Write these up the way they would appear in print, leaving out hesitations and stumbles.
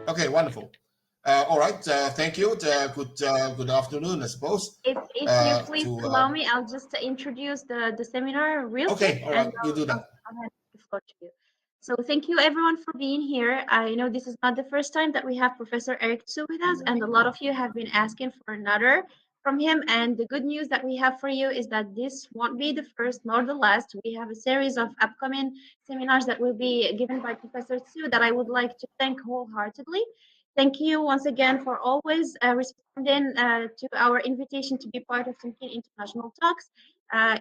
Okay, wonderful. All right, thank you. Good afternoon, I suppose. If you please To allow me, I'll just introduce the seminar real quick, Okay, all and right, you do that. I'll hand the floor to you. So thank you everyone for being here. I know this is not the first time that we have Professor Eric Tsui with us, and a lot of you have been asking for another from him. And the good news that we have for you is that this won't be the first nor the last. We have a series of upcoming seminars that will be given by Professor Tsui that I would like to thank wholeheartedly. Thank you once again for always responding to our invitation to be part of Thinking International Talks.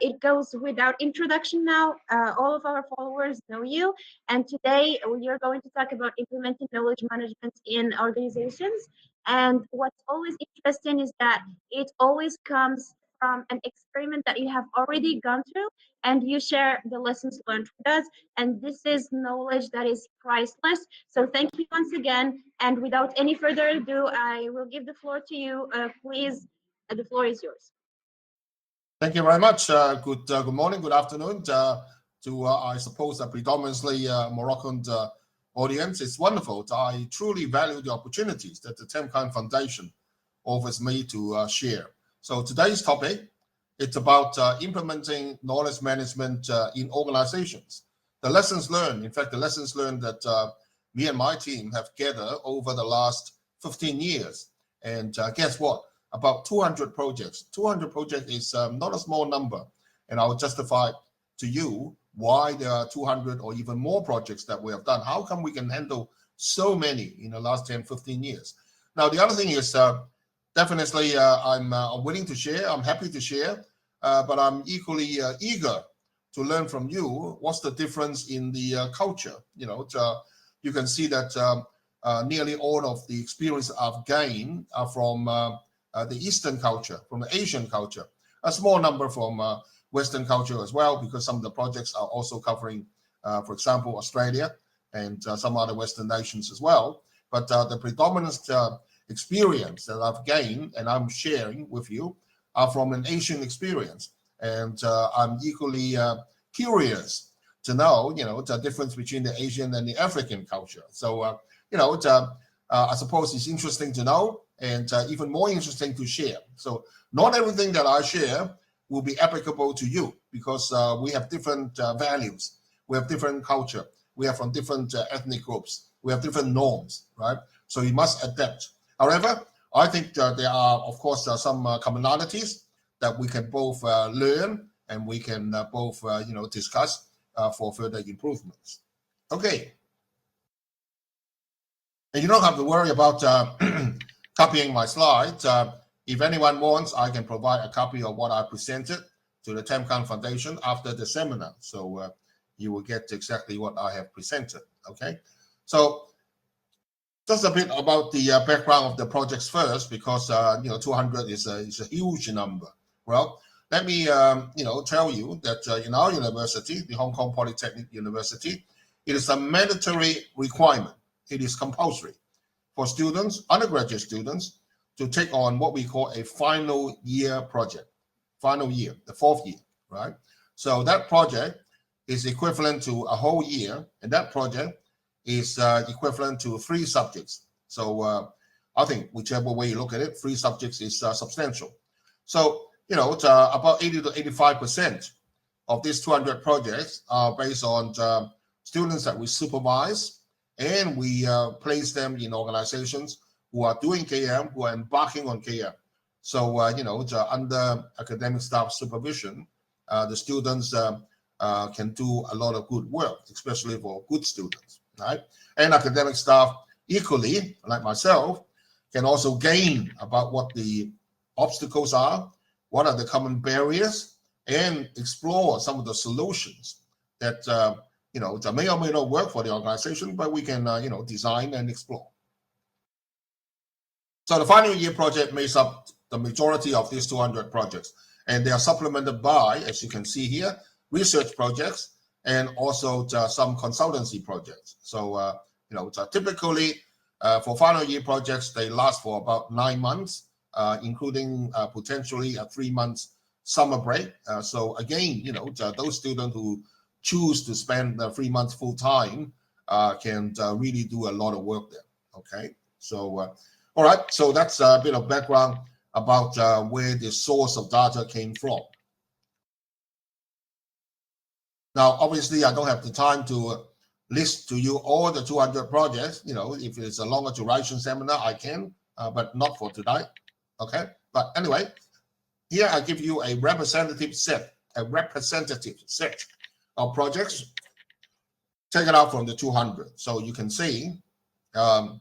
It goes without introduction now. All of our followers know you. And today we are going to talk about implementing knowledge management in organizations. And what's always interesting is that it always comes from an experiment that you have already gone through and you share the lessons learned with us. And this is knowledge that is priceless. So thank you once again. And without any further ado, I will give the floor to you. Please, the floor is yours. Thank you very much. Good morning, good afternoon to I suppose a predominantly Moroccan audience. It's wonderful. I truly value the opportunities that the Temkan Foundation offers me to share. So today's topic, it's about implementing knowledge management in organizations. The lessons learned, in fact, the lessons learned that me and my team have gathered over the last 15 years. And guess what? About 200 projects. 200 projects is not a small number. And I'll justify to you why there are 200 or even more projects that we have done. How come we can handle so many in the last 10, 15 years? Now, the other thing is definitely I'm willing to share. I'm happy to share, but I'm equally eager to learn from you. What's the difference in the culture? You can see that nearly all of the experience I've gained are from the Eastern culture, from the Asian culture. A small number from Western culture as well, because some of the projects are also covering, for example, Australia and some other Western nations as well. But the predominant experience that I've gained and I'm sharing with you are from an Asian experience. And I'm equally curious to know, the difference between the Asian and the African culture. So, I suppose it's interesting to know and even more interesting to share. So not everything that I share will be applicable to you because we have different values. We have different culture. We are from different ethnic groups. We have different norms, right? So you must adapt. However, I think there are, of course, some commonalities that we can both learn and we can both, discuss for further improvements. Okay. And you don't have to worry about copying my slides. If anyone wants, I can provide a copy of what I presented to the Temkan Foundation after the seminar. So you will get exactly what I have presented. Okay. So just a bit about the background of the projects first, because 200 is a huge number. Well, let me tell you that in our university, the Hong Kong Polytechnic University, it is a mandatory requirement. It is compulsory for students, undergraduate students, to take on what we call a final year project. Final year, the fourth year, right? So that project is equivalent to a whole year, and that project is equivalent to 3 subjects. So I think whichever way you look at it, 3 subjects is substantial. So, it's about 80 to 85% of these 200 projects are based on students that we supervise, and we place them in organizations who are doing KM, who are embarking on KM. So, under academic staff supervision, the students can do a lot of good work, especially for good students, right? And academic staff equally, like myself, can also gain about what the obstacles are, what are the common barriers, and explore some of the solutions that that may or may not work for the organization, but we can design and explore. So the final year project makes up the majority of these 200 projects, and they are supplemented by, as you can see here, research projects and also some consultancy projects. So typically for final year projects, they last for about 9 months, including potentially a 3 months summer break. So again, those students who choose to spend 3 months full time can really do a lot of work there. Okay, so all right, so that's a bit of background about where the source of data came from. Now, obviously, I don't have the time to list to you all the 200 projects. You know, if it's a longer duration seminar, I can, but not for tonight. Okay, but anyway, here I give you a representative set of projects taken out from the 200. So you can see, I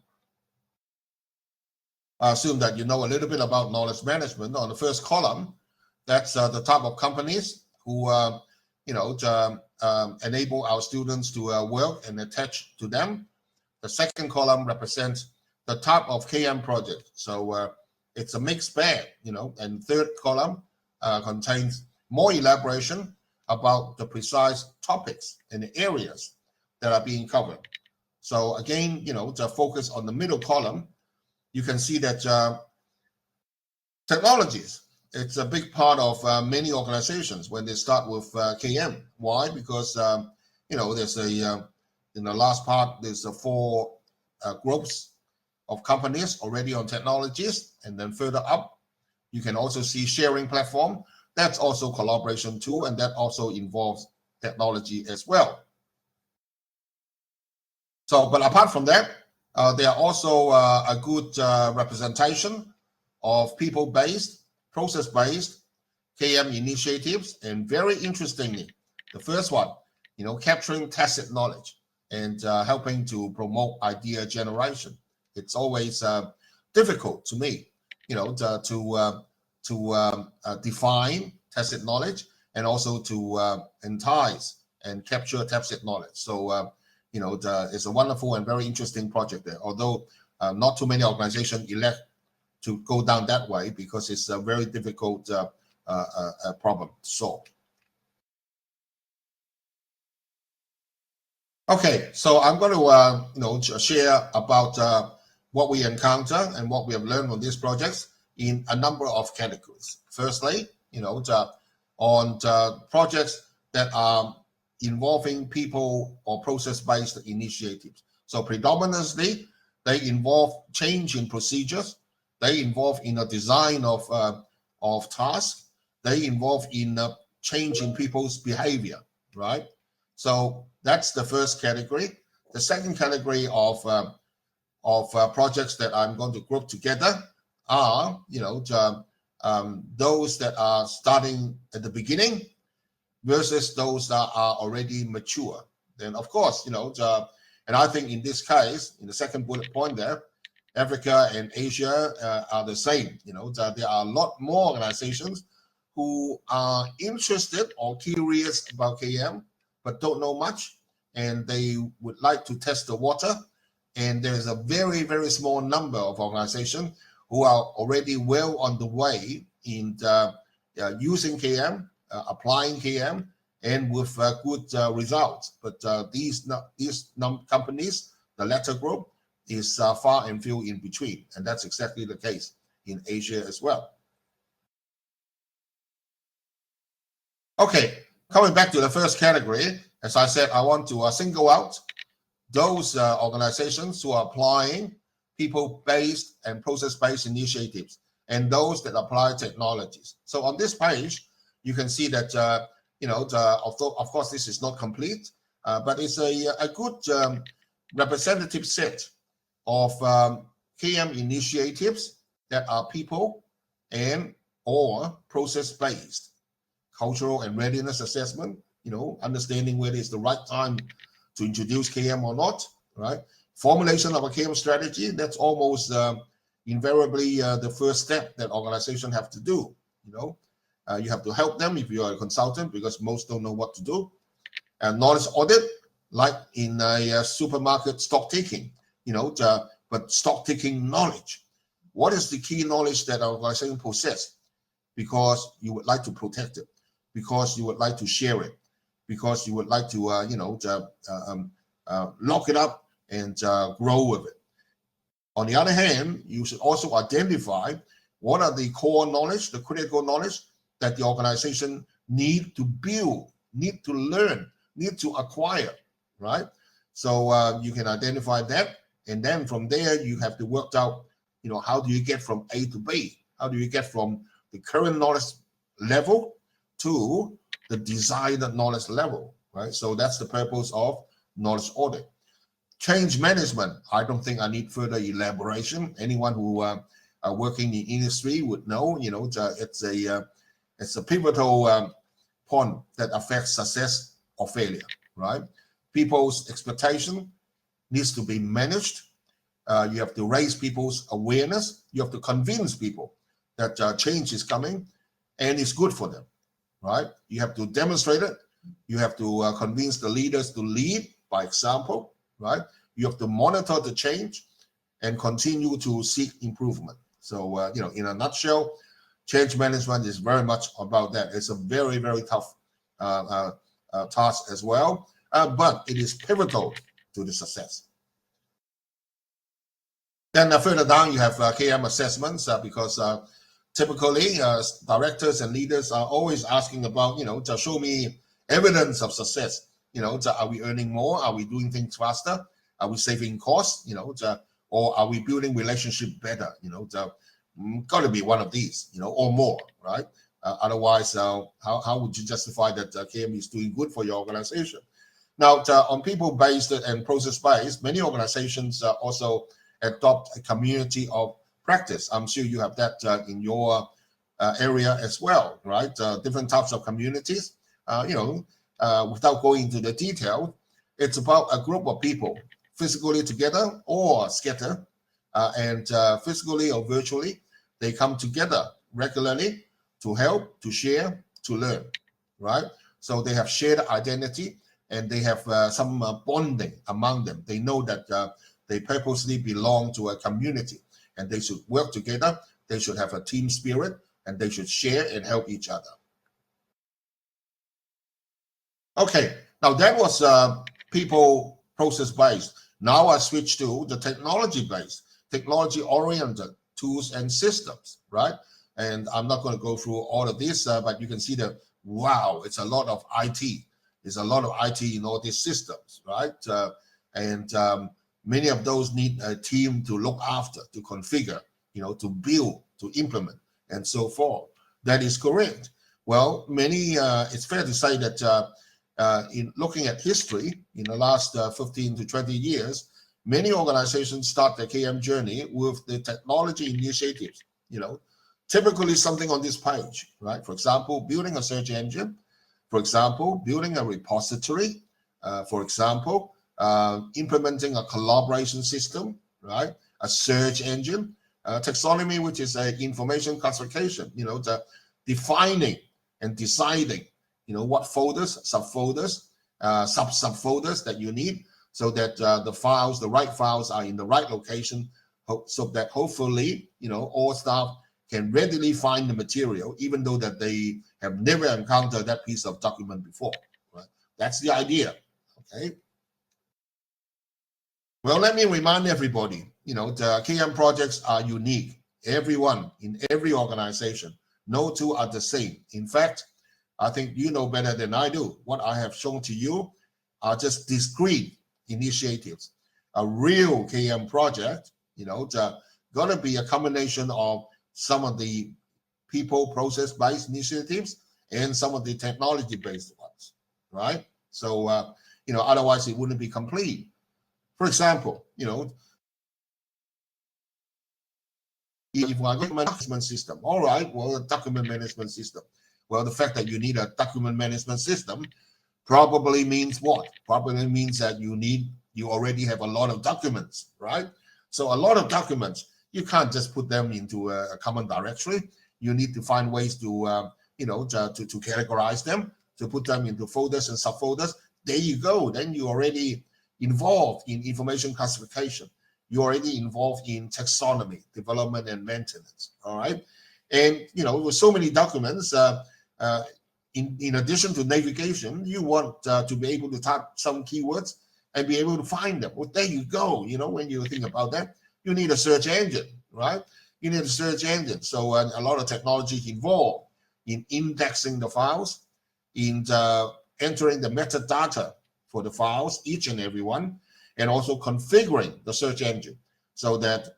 assume that you know a little bit about knowledge management. On the first column, that's the type of companies who, you know, enable our students to work and attach to them. The second column represents the type of KM project. So it's a mixed bag, you know, and third column contains more elaboration about the precise topics and the areas that are being covered. So again, you know, to focus on the middle column, you can see that technologies, it's a big part of many organizations when they start with KM. Why? Because, you know, there's in the last part, there's 4 groups of companies already on technologies. And then further up, you can also see sharing platform. That's also collaboration too, and that also involves technology as well. So, but apart from that, there are also a good representation of people-based, process-based KM initiatives, and very interestingly, the first one, you know, capturing tacit knowledge and helping to promote idea generation. It's always difficult to me, you know, to define tacit knowledge and also to entice and capture tacit knowledge. So, you know, it's a wonderful and very interesting project there, although not too many organizations elect to go down that way because it's a very difficult problem to solve. Okay, so I'm going to, you know, share about what we encounter and what we have learned on these projects in a number of categories. Firstly, you know, on projects that are involving people or process-based initiatives. So predominantly, they involve change in procedures. They involve in a design of tasks. They involve in a change in people's behavior, right? So that's the first category. The second category of projects that I'm going to group together are, you know, those that are starting at the beginning versus those that are already mature. Then, of course, you know, and I think in this case, in the second bullet point there, Africa and Asia are the same. You know, there are a lot more organizations who are interested or curious about KM, but don't know much, and they would like to test the water. And there's a very, very small number of organizations who are already well on the way in using KM, applying KM, and with good results. But these companies, the latter group, is far and few in between. And that's exactly the case in Asia as well. Okay, coming back to the first category, as I said, I want to single out those organizations who are applying people-based and process-based initiatives and those that apply technologies. So on this page, you can see that, you know, although, of course, this is not complete, but it's a good representative set of KM initiatives that are people and or process-based. Cultural and readiness assessment, you know, understanding whether it's the right time to introduce KM or not, right? Formulation of a KM strategy, that's almost invariably the first step that organizations have to do, you know. You have to help them if you are a consultant because most don't know what to do. And knowledge audit, like in a supermarket stock taking, you know, but stock taking knowledge. What is the key knowledge that our organization possess? Because you would like to protect it, because you would like to share it, because you would like to, you know, lock it up and grow with it. On the other hand, you should also identify what are the core knowledge, the critical knowledge that the organization need to build, need to learn, need to acquire, right? So you can identify that And then from there, you have to work out, how do you get from A to B? How do you get from the current knowledge level to the desired knowledge level, right? So that's the purpose of knowledge audit. Change management, I don't think I need further elaboration. Anyone who are working in industry would know, it's a pivotal point that affects success or failure, right? People's expectation needs to be managed. You have to raise people's awareness. You have to convince people that change is coming and it's good for them, right? You have to demonstrate it. You have to convince the leaders to lead by example, right? You have to monitor the change and continue to seek improvement. So, in a nutshell, change management is very much about that. It's a very, very tough task as well, but it is pivotal to the success. Then further down, you have KM assessments because typically directors and leaders are always asking about, to show me evidence of success. Are we earning more? Are we doing things faster? Are we saving costs? Or are we building relationship better? Got to be one of these, or more, right? Otherwise, how would you justify that KM is doing good for your organization? Now, on people-based and process-based, many organizations also adopt a community of practice. I'm sure you have that in your area as well, right? Different types of communities. Without going into the detail, it's about a group of people physically together or scattered, and physically or virtually, they come together regularly to help, to share, to learn, right? So they have shared identity and they have some bonding among them. They know that they purposely belong to a community and they should work together. They should have a team spirit and they should share and help each other. Okay, now that was people process-based. Now I switch to the technology-based, technology-oriented tools and systems, right? And I'm not going to go through all of this, but you can see that, wow, it's a lot of IT. There's a lot of IT in all these systems, right? And many of those need a team to look after, to configure, to build, to implement, and so forth. That is correct. Well, it's fair to say that in looking at history, in the last 15 to 20 years, many organizations start their KM journey with the technology initiatives, typically something on this page, right? For example, building a search engine, for example, building a repository, for example, implementing a collaboration system, right? A search engine, taxonomy, which is an information classification, defining and deciding, what folders, subfolders, subfolders that you need so that the right files are in the right location so that hopefully, all staff can readily find the material, even though that they have never encountered that piece of document before, right? That's the idea, okay? Well, let me remind everybody, the KM projects are unique. Everyone in every organization, no two are the same. In fact, I think you know better than I do. What I have shown to you are just discrete initiatives. A real KM project, going to be a combination of some of the people process-based initiatives and some of the technology-based ones, right? So, otherwise it wouldn't be complete. For example, if I go to my document system, all right, well, a document management system. Well, the fact that you need a document management system probably means what? Probably means that you already have a lot of documents, right? So a lot of documents, you can't just put them into a common directory. You need to find ways to, to categorize them, to put them into folders and subfolders. There you go. Then you already involved in information classification. You're already involved in taxonomy, development and maintenance, all right? And, with so many documents, in addition to navigation, you want to be able to type some keywords and be able to find them. Well, there you go. When you think about that, you need a search engine, right? You need a search engine. So a lot of technology involved in indexing the files, in entering the metadata for the files, each and every one, and also configuring the search engine so that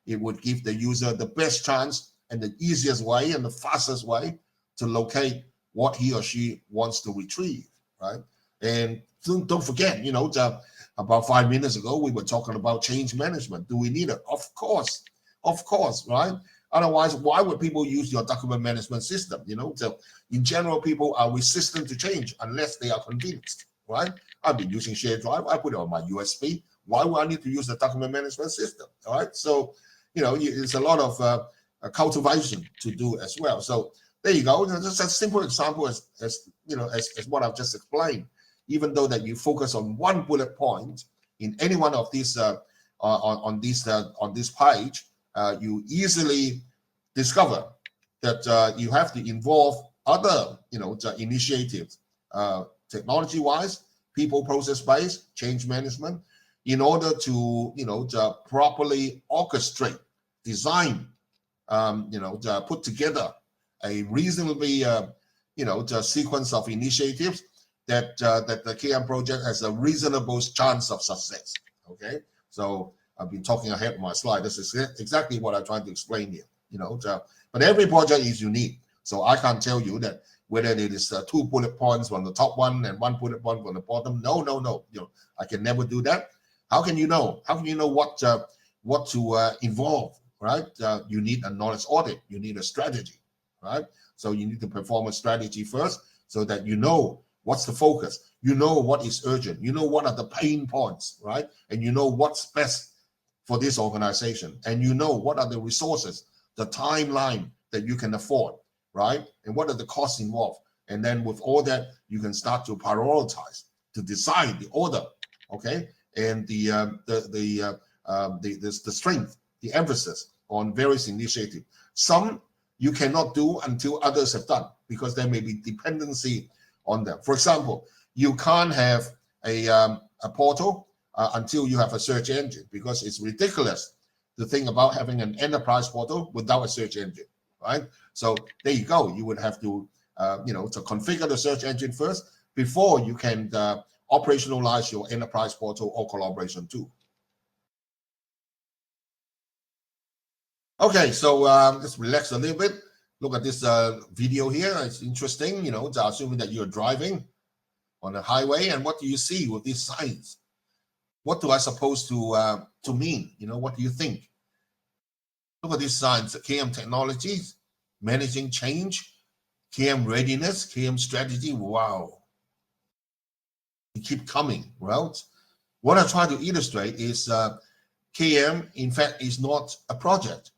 it would give the user the best chance and the easiest way and the fastest way to locate what he or she wants to retrieve, right? And don't forget, about 5 minutes ago, we were talking about change management. Do we need it? Of course, right? Otherwise, why would people use your document management system? So in general, people are resistant to change unless they are convinced, right? I've been using shared drive. I put it on my USB. Why would I need to use the document management system? All right. So, it's a lot of cultivation to do as well. So there you go. Just a simple example as what I've just explained. Even though that you focus on one bullet point in any one of these on this page, you easily discover that you have to involve other initiatives, technology-wise, people, process-based, change management, in order to properly orchestrate, design, to put together a reasonably sequence of initiatives that the KM project has a reasonable chance of success. Okay, so I've been talking ahead of my slide. This is exactly what I'm trying to explain here. But every project is unique, so I can't tell you that whether it is 2 bullet points from the top one and 1 bullet point from the bottom. No. I can never do that. How can you know? How can you know what to involve? Right? You need a knowledge audit. You need a strategy. Right? So you need to perform a strategy first, so that you know what's the focus. You know what is urgent. You know what are the pain points, right? And you know what's best for this organization. And you know what are the resources, the timeline that you can afford, right? And what are the costs involved. And then with all that, you can start to prioritize, to decide the order, okay? And the strength, the emphasis on various initiatives. Some you cannot do until others have done, because there may be dependency on them. For example, you can't have a portal until you have a search engine, because it's ridiculous to think about having an enterprise portal without a search engine, right? So there you go. You would have to, to configure the search engine first before you can operationalize your enterprise portal or collaboration tool. Okay, so let's relax a little bit. Look at this video here. It's interesting, assuming that you're driving on a highway, and what do you see with these signs? What do I suppose to mean? What do you think? Look at these signs: KM technologies, managing change, KM readiness, KM strategy. Wow, they keep coming. Well, what I try to illustrate is KM, in fact, is not a project.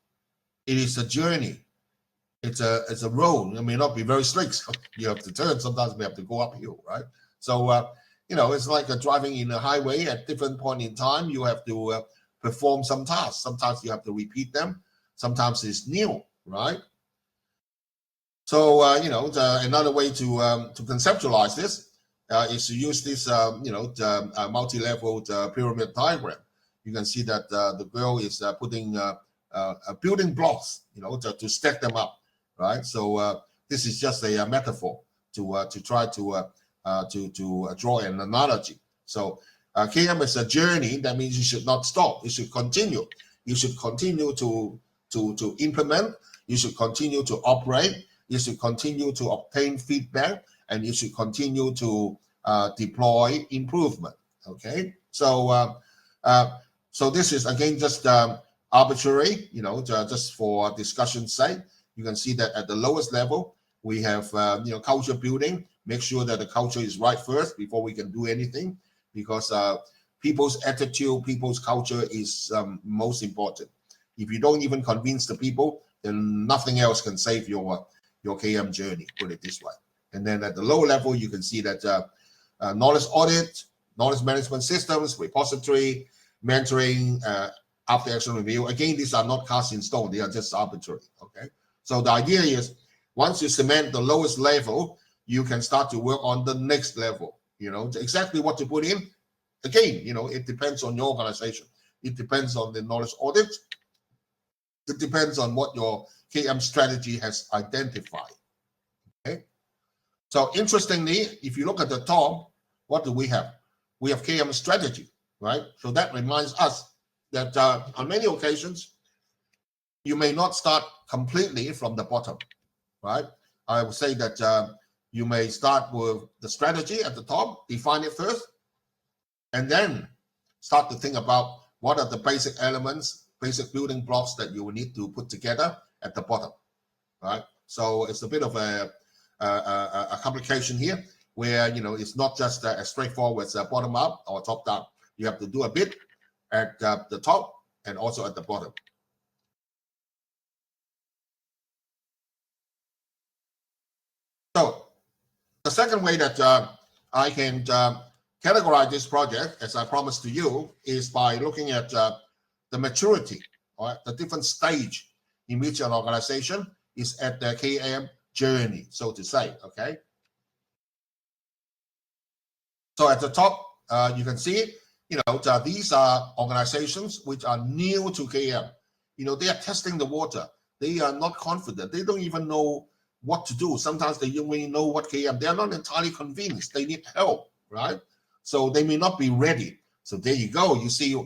It is a journey. It's a road. It may not be very straight. So you have to turn. Sometimes we have to go uphill, right? So it's like driving in a highway. At different point in time, you have to perform some tasks. Sometimes you have to repeat them. Sometimes it's new, right? So another way to conceptualize this is to use this multi-level pyramid diagram. You can see that the girl is putting building blocks, to stack them up, right? So this is just a metaphor to try to draw an analogy. So KM is a journey. That means you should not stop. You should continue. You should continue to implement. You should continue to operate. You should continue to obtain feedback, and you should continue to deploy improvement. Okay, so so this is again just arbitrary, just for discussion's sake. You can see that at the lowest level, we have culture building. Make sure that the culture is right first before we can do anything, because people's attitude, people's culture is most important. If you don't even convince the people, then nothing else can save your KM journey, put it this way. And then at the lower level, you can see that knowledge audit, knowledge management systems, repository, mentoring, after action review. Again, these are not cast in stone. They are just arbitrary, okay? So the idea is, once you cement the lowest level, you can start to work on the next level, exactly what to put in. Again, it depends on your organization. It depends on the knowledge audit. It depends on what your KM strategy has identified, okay? So interestingly, if you look at the top, what do we have? We have KM strategy. right? So that reminds us that on many occasions, you may not start completely from the bottom, right? I would say that you may start with the strategy at the top, define it first, and then start to think about what are the basic elements, basic building blocks that you will need to put together at the bottom, right? So it's a bit of a complication here, where it's not just as straightforward as bottom up or top down. You have to do a bit at the top and also at the bottom. So the second way that I can categorize this project, as I promised to you, is by looking at the maturity, or the different stage in which an organization is at the KM journey, so to say. Okay. So at the top, you can see, these are organizations which are new to KM. They are testing the water. They are not confident. They don't even know what to do. Sometimes they don't even know what KM. They are not entirely convinced. They need help, right? So they may not be ready. So there you go. You see,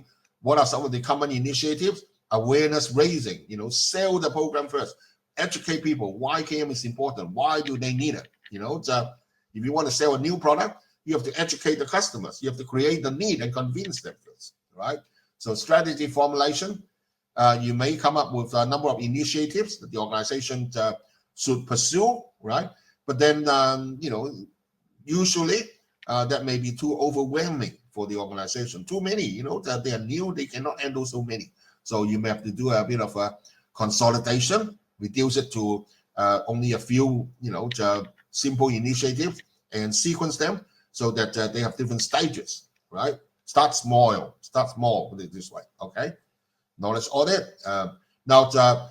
what are some of the common initiatives? Awareness raising. Sell the program first. Educate people why KM is important. Why do they need it? If you want to sell a new product, you have to educate the customers. You have to create the need and convince them first, right? So strategy formulation. You may come up with a number of initiatives that the organization should pursue, right? But then, usually that may be too overwhelming for the organization. Too many, that they are new, they cannot handle so many. So you may have to do a bit of a consolidation, reduce it to only a few, simple initiatives, and sequence them so that they have different stages, right? Start small, put it this way, okay? Knowledge audit. Now,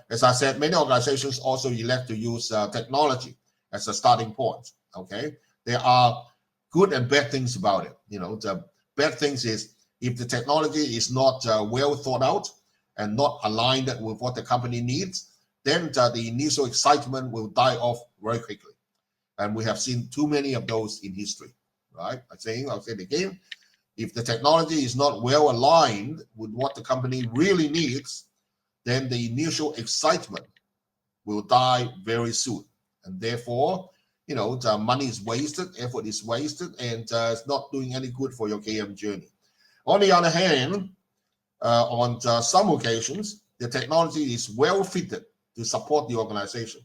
as I said, many organizations also elect to use technology as a starting point, okay? There are good and bad things about it. The bad things is if the technology is not well thought out and not aligned with what the company needs, then the initial excitement will die off very quickly. And we have seen too many of those in history, right? I'll say it again. If the technology is not well aligned with what the company really needs, then the initial excitement will die very soon. And therefore, the money is wasted, effort is wasted, and it's not doing any good for your KM journey. On the other hand, on some occasions, the technology is well fitted to support the organization,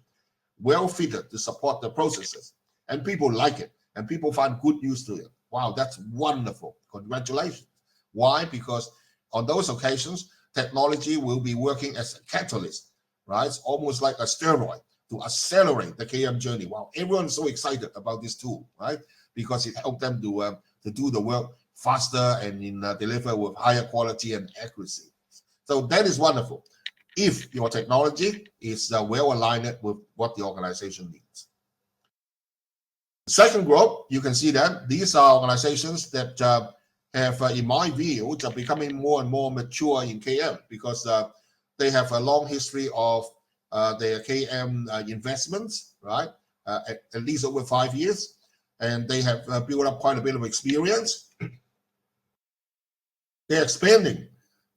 well fitted to support the processes, and people like it, and people find good use to it. Wow, that's wonderful. Congratulations. Why? Because on those occasions, technology will be working as a catalyst, right? It's almost like a steroid to accelerate the KM journey. Wow, everyone's so excited about this tool, right? Because it helps them to do the work faster and deliver with higher quality and accuracy. So that is wonderful if your technology is well aligned with what the organization needs. Second group, you can see that these are organizations that have, in my view, are becoming more and more mature in KM because they have a long history of their KM investments, right? At least over 5 years. And they have built up quite a bit of experience. They're expanding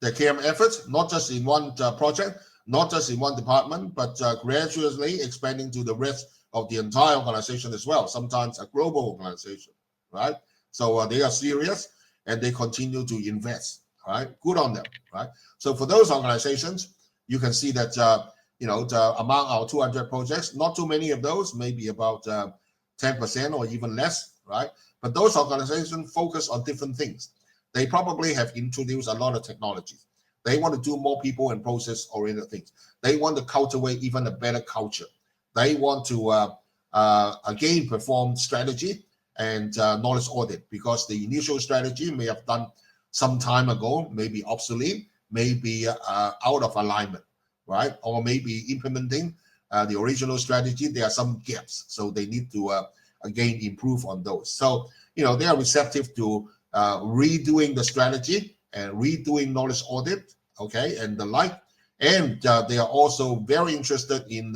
their KM efforts, not just in one project, not just in one department, but gradually expanding to the rest of the entire organization as well, sometimes a global organization, right? So they are serious and they continue to invest, right? Good on them, right? So for those organizations, you can see that, among our 200 projects, not too many of those, maybe about 10% or even less, right? But those organizations focus on different things. They probably have introduced a lot of technologies. They want to do more people and process-oriented things. They want to cultivate even a better culture. They want to, again, perform strategy and knowledge audit because the initial strategy may have done some time ago, maybe obsolete, maybe out of alignment, right? Or maybe implementing the original strategy, there are some gaps. So they need to, again, improve on those. So, they are receptive to redoing the strategy and redoing knowledge audit, okay, and the like. And they are also very interested in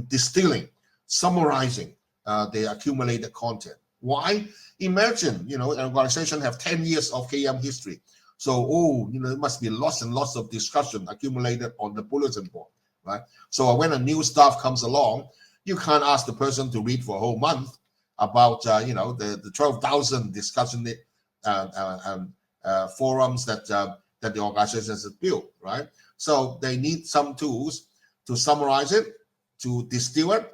distilling, summarizing the accumulated content. Why? Imagine, an organization have 10 years of KM history. So, oh, there must be lots and lots of discussion accumulated on the bulletin board, right? So when a new staff comes along, you can't ask the person to read for a whole month about, the 12,000 discussion forums that the organization has built, right? So they need some tools to summarize it, to distill it,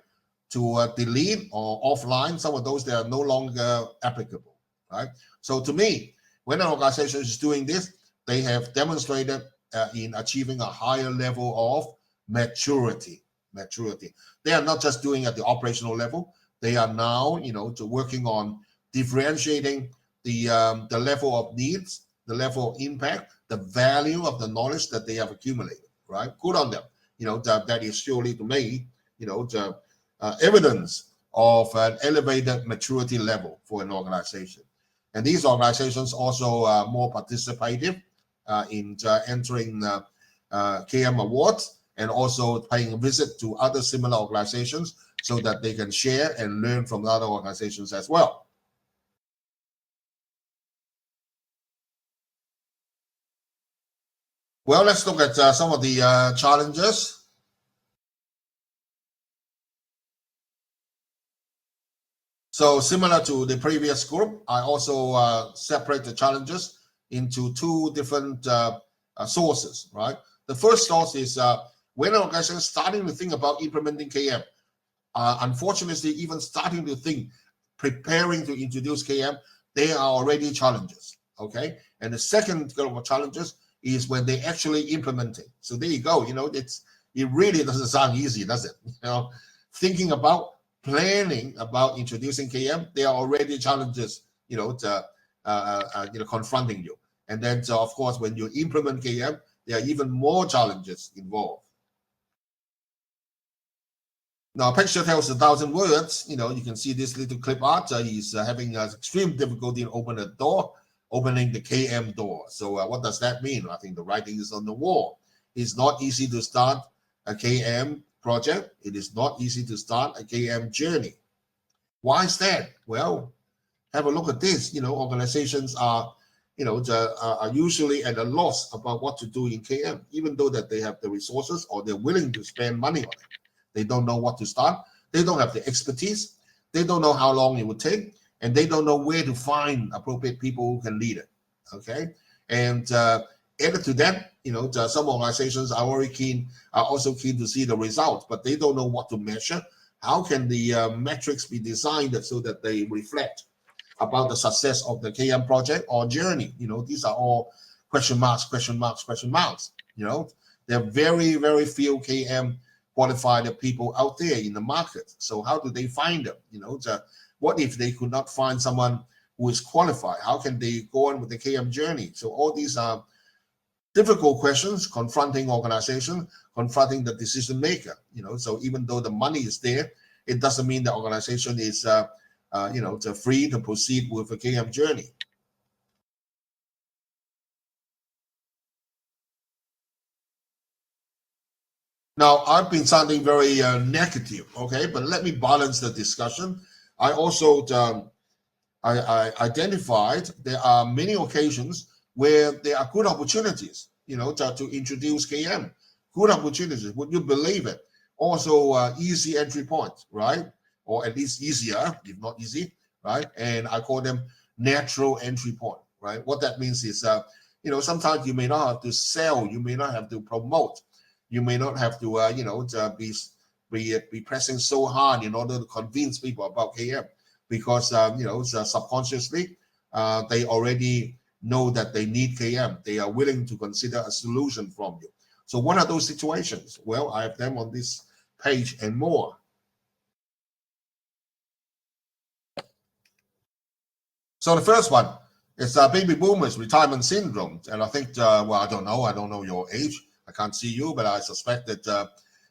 to delete or offline some of those that are no longer applicable, right? So to me, when an organization is doing this, they have demonstrated in achieving a higher level of maturity. They are not just doing at the operational level. They are now, working on differentiating the level of needs, the level of impact, the value of the knowledge that they have accumulated, right? Good on them. That is surely to me, the evidence of an elevated maturity level for an organization. And these organizations also are more participative in entering KM Awards and also paying a visit to other similar organizations so that they can share and learn from other organizations as well. Well, let's look at some of the challenges. So similar to the previous group, I also separate the challenges into two different sources, right? The first source is when an organization is starting to think about implementing KM, unfortunately, even starting to think, preparing to introduce KM, there are already challenges, okay? And the second group of challenges is when they actually implement it. So there you go, it really doesn't sound easy, does it? Thinking about, planning about introducing KM, there are already challenges, confronting you. And then, of course, when you implement KM, there are even more challenges involved. Now, a picture tells 1,000 words. You can see this little clip art. He's having extreme difficulty in opening the KM door. So what does that mean? I think the writing is on the wall. It's not easy to start a KM project. It is not easy to start a KM journey. Why is that? Well, have a look at this. Organizations are usually at a loss about what to do in KM, even though that they have the resources or they're willing to spend money on it. They don't know what to start. They don't have the expertise. They don't know how long it would take, and they don't know where to find appropriate people who can lead it. Okay, and added to that, some organizations are also keen to see the results, but they don't know what to measure. How can the metrics be designed so that they reflect about the success of the KM project or journey? These are all question marks. There are very, very few KM qualified people out there in the market. So how do they find them? What if they could not find someone who is qualified? How can they go on with the KM journey? So all these are difficult questions confronting organization, confronting the decision maker. So even though the money is there, it doesn't mean the organization is free to proceed with a KM journey. Now, I've been sounding very negative, okay, but let me balance the discussion. I also I identified there are many occasions where there are good opportunities, to introduce KM. Good opportunities, would you believe it? Also, easy entry point, right? Or at least easier, if not easy, right? And I call them natural entry point, right? What that means is, sometimes you may not have to sell, you may not have to promote, you may not have to, be pressing so hard in order to convince people about KM, because subconsciously they already know that they need KM. They are willing to consider a solution from you. So what are those situations? Well, I have them on this page and more. So the first one is baby boomers retirement syndrome. And I think, I don't know your age. I can't see you, but I suspect that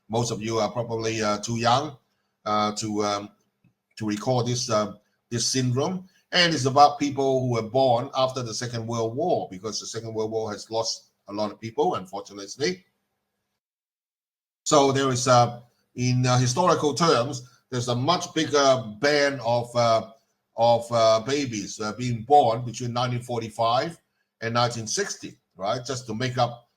most of you are probably too young to recall this syndrome. And it's about people who were born after the Second World War, because the Second World War has lost a lot of people, unfortunately. So there is, in historical terms, there's a much bigger band of babies being born between 1945 and 1960, right? Just to make up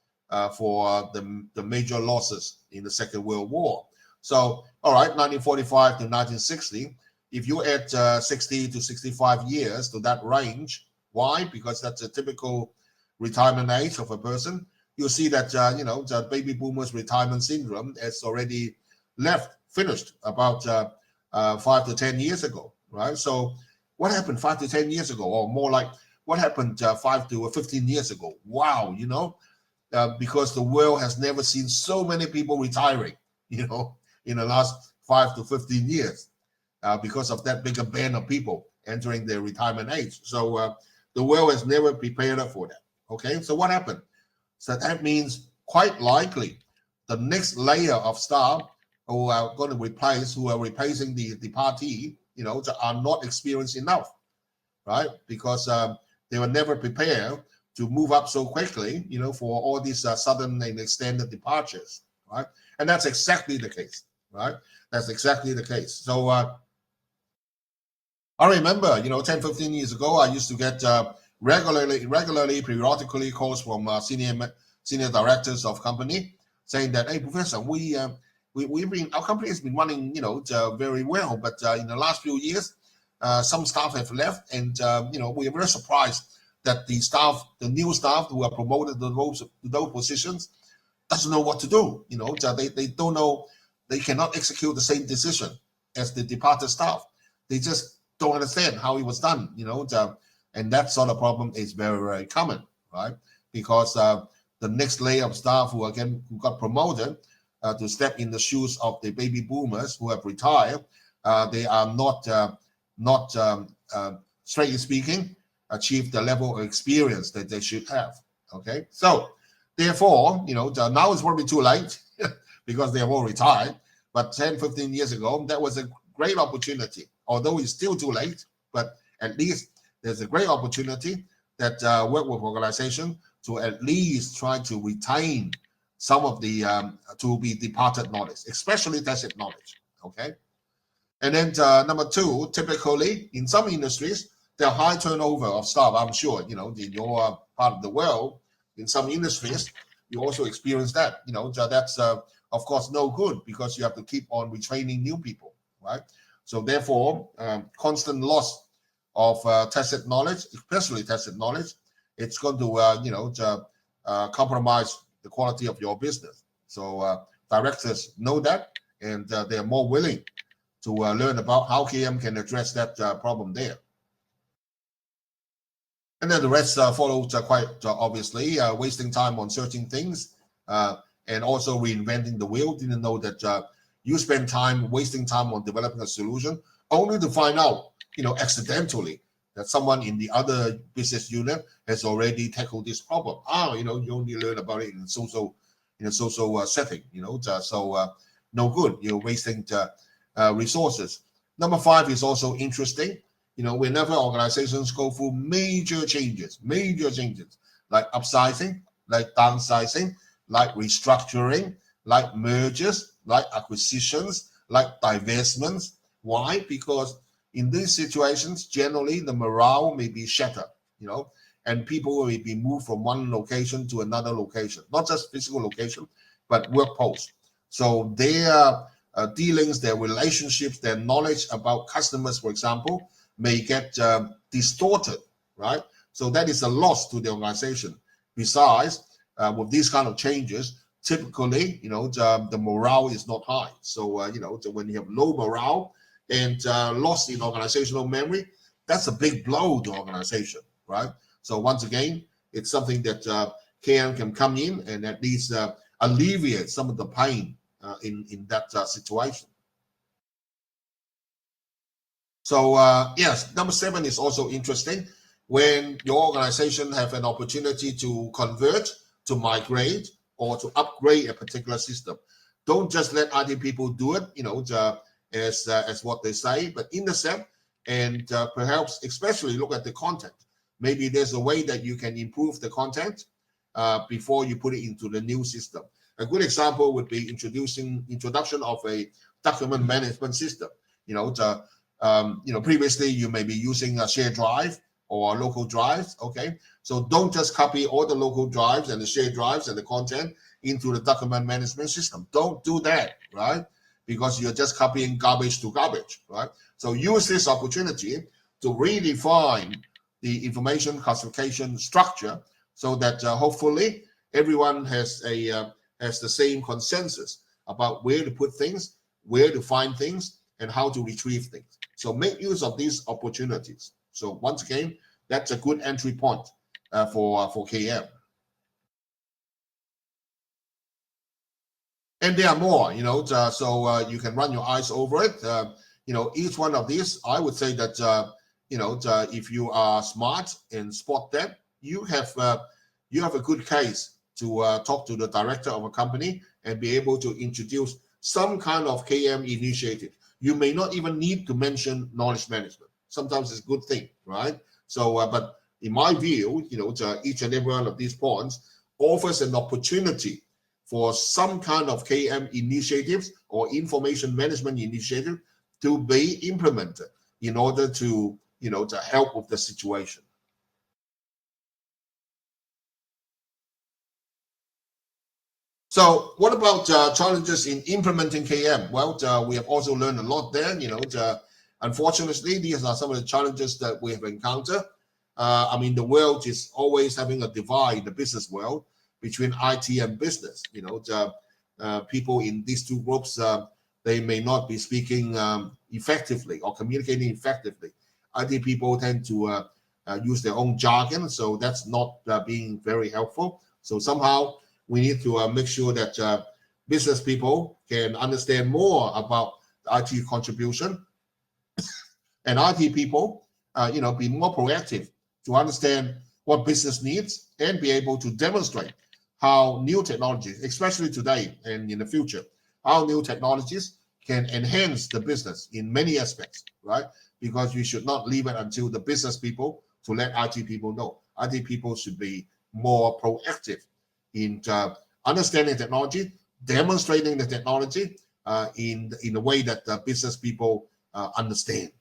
for the major losses in the Second World War. So, all right, 1945 to 1960, if you add 60 to 65 years to that range, why? Because that's a typical retirement age of a person. You'll see that, the baby boomers retirement syndrome has already finished about 5 to 10 years ago, right? So what happened 5 to 10 years ago, or more like what happened 5 to 15 years ago? Wow, because the world has never seen so many people retiring, in the last 5 to 15 years, because of that bigger band of people entering their retirement age. So the world has never prepared for that. Okay, so what happened? So that means quite likely the next layer of staff who are going to replacing the party, are not experienced enough, right? Because they were never prepared to move up so quickly, for all these sudden and extended departures, right? And that's exactly the case, right? That's exactly the case. So I remember, 10, 15 years ago, I used to get regularly, periodically calls from senior directors of company saying that, hey, Professor, our company has been running, very well, but in the last few years, some staff have left, and we are very surprised that the new staff who are promoted to those positions doesn't know what to do. They don't know, they cannot execute the same decision as the departed staff. They just don't understand how it was done. And that sort of problem is very, very common, right? Because the next layer of staff who got promoted to step in the shoes of the baby boomers who have retired, they are not strictly speaking, achieve the level of experience that they should have. Okay, so therefore, now it's probably too late because they have all retired. But 10, 15 years ago, that was a great opportunity. Although it's still too late, but at least there's a great opportunity that work with organization to at least try to retain some of the to be departed knowledge, especially tacit knowledge. Okay, and then number two, typically in some industries, there are high turnover of staff. I'm sure in your part of the world, in some industries, you also experience that. That's of course no good because you have to keep on retraining new people, right? So therefore, constant loss of tacit knowledge, especially tacit knowledge, it's going to compromise the quality of your business. So directors know that, and they're more willing to learn about how KM can address that problem there. And then the rest followed quite obviously, wasting time on searching things and also reinventing the wheel. Didn't know that you spend time wasting time on developing a solution only to find out, accidentally that someone in the other business unit has already tackled this problem. You only learn about it in a social setting, so no good. You're wasting resources. Number 5 is also interesting. Whenever organizations go through major changes, like upsizing, like downsizing, like restructuring, like mergers, like acquisitions, like divestments. Why? Because in these situations, generally the morale may be shattered, and people will be moved from one location to another location, not just physical location, but work post. So their dealings, their relationships, their knowledge about customers, for example, may get distorted, right? So that is a loss to the organization. Besides, with these kind of changes, typically, the morale is not high. So, when you have low morale and loss in organizational memory, that's a big blow to organization, right? So once again, it's something that KM can come in and at least alleviate some of the pain in that situation. So yes, number 7 is also interesting. When your organization have an opportunity to convert, to migrate, or to upgrade a particular system, don't just let other people do it, as what they say, but intercept and perhaps especially look at the content. Maybe there's a way that you can improve the content before you put it into the new system. A good example would be introduction of a document management system. Previously you may be using a shared drive or local drives. Okay, so don't just copy all the local drives and the shared drives and the content into the document management system. Don't do that, right? Because you're just copying garbage to garbage, right? So use this opportunity to redefine the information classification structure so that hopefully everyone has the same consensus about where to put things, where to find things, and how to retrieve things. So make use of these opportunities. So once again, that's a good entry point for KM. And there are more, so you can run your eyes over it. Each one of these, I would say that, if you are smart and spot that, you have a good case to talk to the director of a company and be able to introduce some kind of KM initiative. You may not even need to mention knowledge management. Sometimes it's a good thing, right? So, but in my view, each and every one of these points offers an opportunity for some kind of KM initiatives or information management initiative to be implemented in order to help with the situation. So what about challenges in implementing KM? Well, we have also learned a lot there. Unfortunately, these are some of the challenges that we have encountered. The world is always having a divide, the business world, between IT and business. People in these two groups, they may not be speaking effectively or communicating effectively. IT people tend to use their own jargon, so that's not being very helpful. So somehow we need to make sure that business people can understand more about IT contribution, and IT people, be more proactive to understand what business needs and be able to demonstrate how new technologies, especially today and in the future, how new technologies can enhance the business in many aspects, right? Because we should not leave it until the business people to let IT people know. IT people should be more proactive in understanding technology, demonstrating the technology in a way that the business people understand.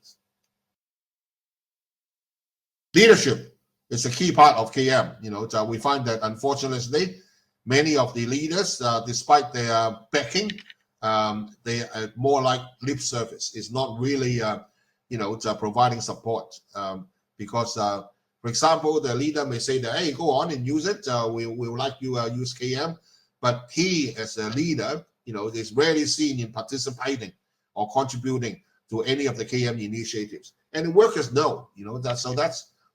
Leadership is a key part of KM. We find that unfortunately, many of the leaders, despite their backing, they are more like lip service. It's not really, providing support because, for example, the leader may say that, hey, go on and use it. We would like you use KM, but he, as a leader, is rarely seen in participating or contributing to any of the KM initiatives. And the workers know,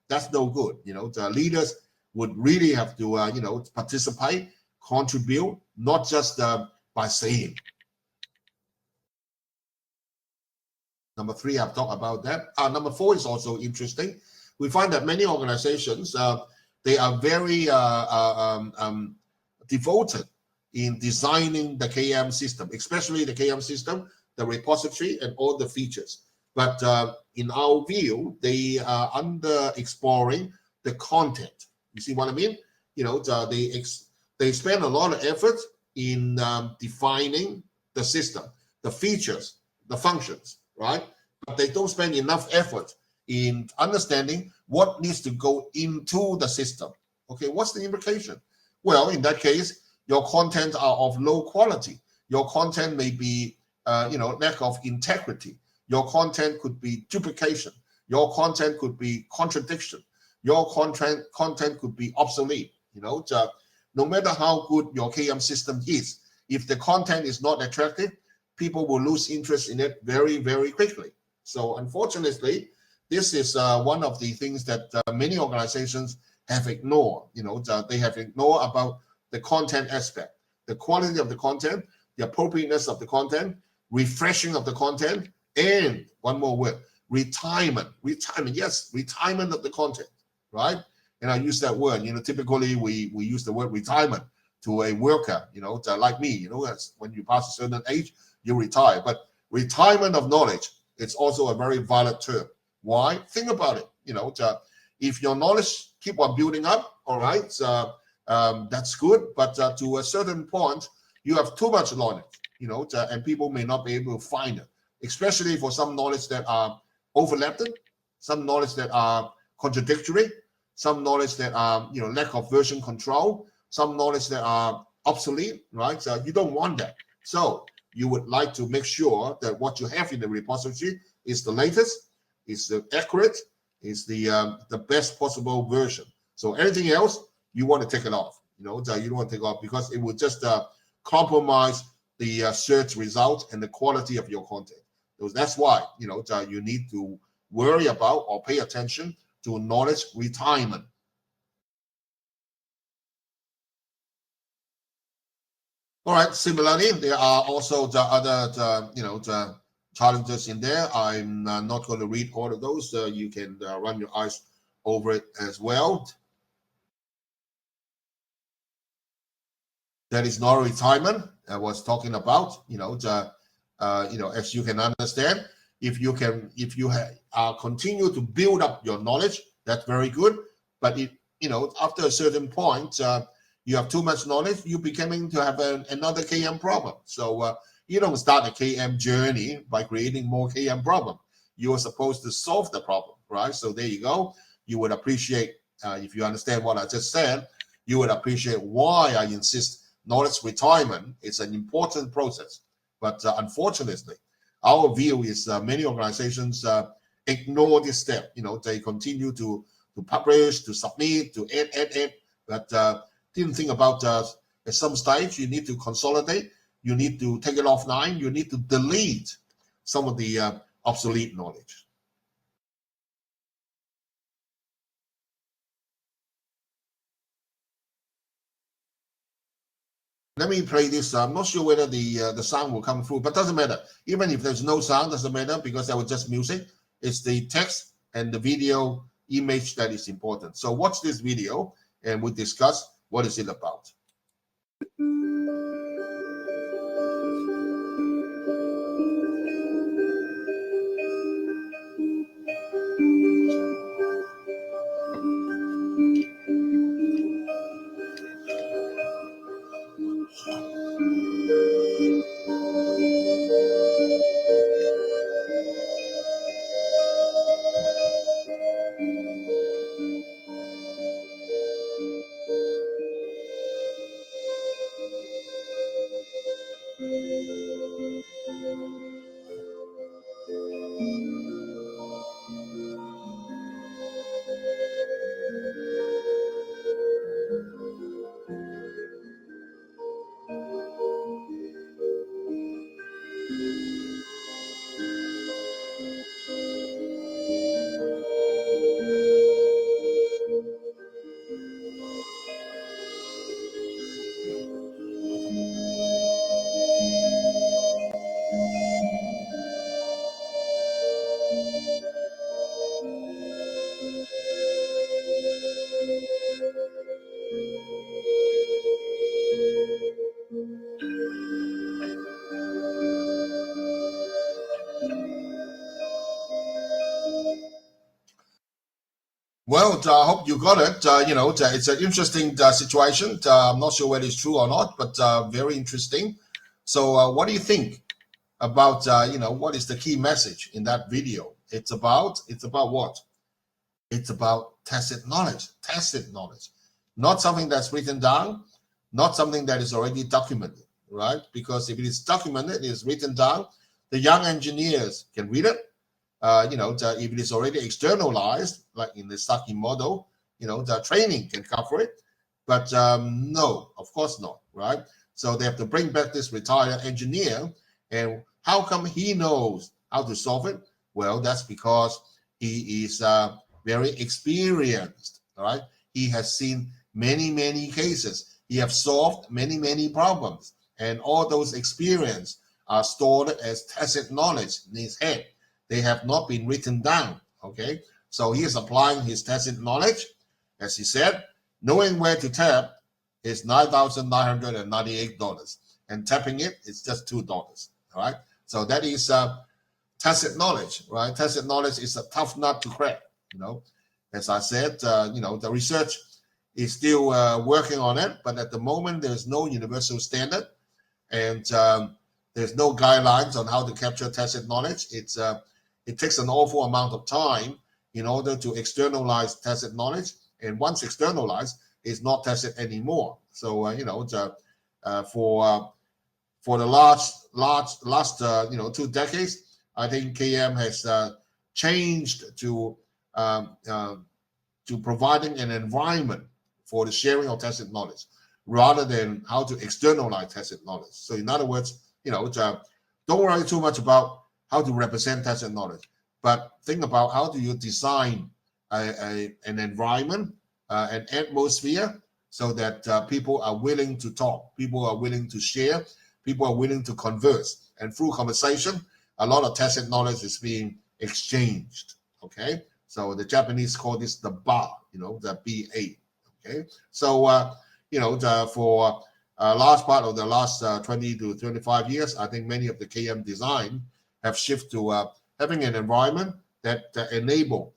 that's no good. The leaders would really have to, participate, contribute, not just by saying. Number 3, I've talked about that. Number 4 is also interesting. We find that many organizations, they are very devoted in designing the KM system, especially the KM system, the repository, and all the features. But in our view, they are under exploring the content. You see what I mean? They spend a lot of effort in defining the system, the features, the functions, right? But they don't spend enough effort in understanding what needs to go into the system. Okay, what's the implication? Well, in that case, your content are of low quality. Your content may be, lack of integrity. Your content could be duplication. Your content could be contradiction. Your content could be obsolete. No matter how good your KM system is, if the content is not attractive, people will lose interest in it very, very quickly. So unfortunately, this is one of the things that many organizations have ignored. They have ignored about the content aspect, the quality of the content, the appropriateness of the content, refreshing of the content, and one more word, retirement. Yes, retirement of the content, right? And I use that word. Typically we use the word retirement to a worker. Like me. When you pass a certain age, you retire. But retirement of knowledge, it's also a very valid term. Why? Think about it. If your knowledge keep on building up, all right, that's good. But to a certain point, you have too much knowledge, and people may not be able to find it, especially for some knowledge that are overlapping, some knowledge that are contradictory, some knowledge that are, lack of version control, some knowledge that are obsolete, right? So you don't want that. So you would like to make sure that what you have in the repository is the latest, is the accurate, is the best possible version. So anything else, you want to take it off. You don't want to take it off because it will just compromise the search results and the quality of your content. So that's why you need to worry about or pay attention to knowledge retirement. All right. Similarly, there are also the other the challenges in there. I'm not going to read all of those. You can run your eyes over it as well. That is not retirement. I was talking about, as you can understand, if you continue to build up your knowledge, that's very good. But after a certain point, you have too much knowledge, you're becoming to have another KM problem. So you don't start a KM journey by creating more KM problem. You are supposed to solve the problem, right? So there you go. You would appreciate, if you understand what I just said, you would appreciate why I insist knowledge retirement is an important process. But unfortunately, our view is many organizations ignore this step. They continue to publish, to submit, to add, but didn't think about at some stage you need to consolidate, you need to take it offline, you need to delete some of the obsolete knowledge. Let me play this. I'm not sure whether the sound will come through, but doesn't matter. Even if there's no sound, doesn't matter because that was just music. It's the text and the video image that is important. So watch this video and we'll discuss what is it about. Well, I hope you got it. It's an interesting situation. I'm not sure whether it's true or not, but very interesting. So what do you think about, what is the key message in that video? It's about what? It's about tacit knowledge, not something that's written down, not something that is already documented, right? Because if it is documented, it is written down, the young engineers can read it. If it is already externalized, like in the Saki model, the training can cover it. But no, of course not, right? So they have to bring back this retired engineer. And how come he knows how to solve it? Well, that's because he is very experienced, all right? He has seen many, many cases. He has solved many, many problems. And all those experience are stored as tacit knowledge in his head. They have not been written down, okay? So he is applying his tacit knowledge. As he said, knowing where to tap is $9,998. And tapping it is just $2, all right? So that is tacit knowledge, right? Tacit knowledge is a tough nut to crack, As I said, the research is still working on it, but at the moment, there's no universal standard. And there's no guidelines on how to capture tacit knowledge. It takes an awful amount of time in order to externalize tacit knowledge. And once externalized, it's not tacit anymore. So for the last 2 decades, I think KM has changed to providing an environment for the sharing of tacit knowledge, rather than how to externalize tacit knowledge. So in other words, don't worry too much about how to represent tacit knowledge, but think about how do you design an environment, an atmosphere, so that people are willing to talk, people are willing to share, people are willing to converse, and through conversation, a lot of tacit knowledge is being exchanged. Okay, so the Japanese call this the bar, the BA. Okay, so for large part of the last 20 to 25 years, I think many of the KM design have shifted to having an environment that enable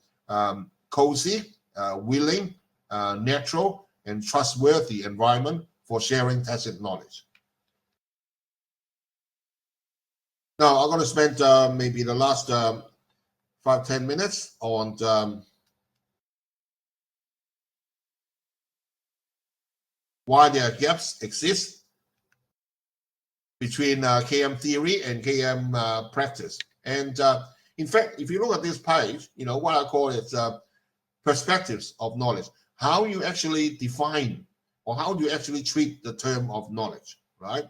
cozy, willing, natural, and trustworthy environment for sharing tacit knowledge. Now, I'm going to spend maybe the last 5-10 minutes on why there are gaps exist between KM theory and KM practice. And in fact, if you look at this page, what I call it perspectives of knowledge, how you actually define or how do you actually treat the term of knowledge, right?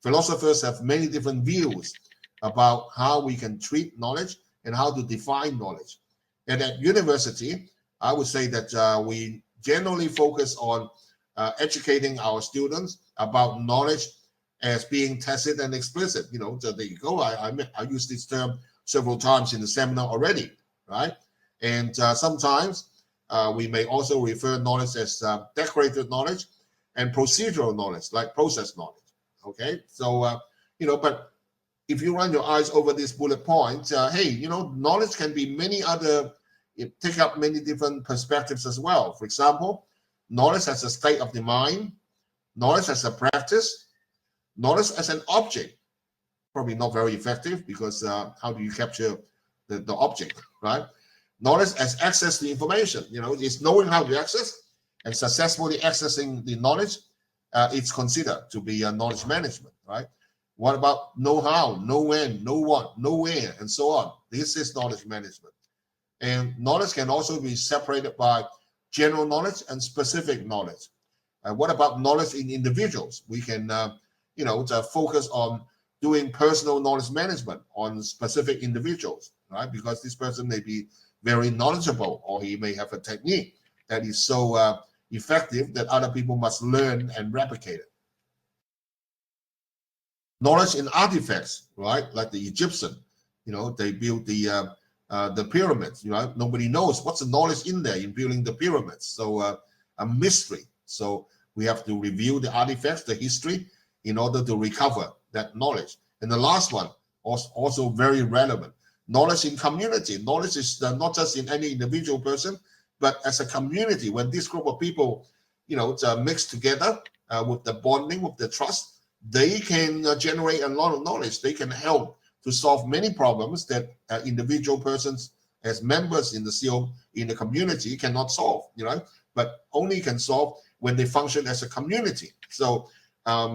Philosophers have many different views about how we can treat knowledge and how to define knowledge. And at university, I would say that we generally focus on educating our students about knowledge as being tacit and explicit. So there you go. I use this term several times in the seminar already, right? And sometimes we may also refer knowledge as decorated knowledge and procedural knowledge, like process knowledge. Okay, so but if you run your eyes over this bullet point, hey, knowledge can be many other, take up many different perspectives as well. For example, knowledge as a state of the mind, knowledge as a practice, knowledge as an object. Probably not very effective because how do you capture the object, right? Knowledge as access to information, it's knowing how to access and successfully accessing the knowledge. It's considered to be a knowledge management, right? What about know how, know when, know what, know where, and so on? This is knowledge management. And knowledge can also be separated by general knowledge and specific knowledge. What about knowledge in individuals? We can, to focus on doing personal knowledge management on specific individuals, right? Because this person may be very knowledgeable, or he may have a technique that is so effective that other people must learn and replicate it. Knowledge in artifacts, right? Like the Egyptian, they built the pyramids. Nobody knows what's the knowledge in there in building the pyramids. So a mystery. So we have to review the artifacts, the history, in order to recover that knowledge. And the last one, also very relevant, knowledge in community. Knowledge is not just in any individual person, but as a community. When this group of people, mix together with the bonding, with the trust, they can generate a lot of knowledge. They can help to solve many problems that individual persons as members in the community cannot solve, but only can solve when they function as a community. So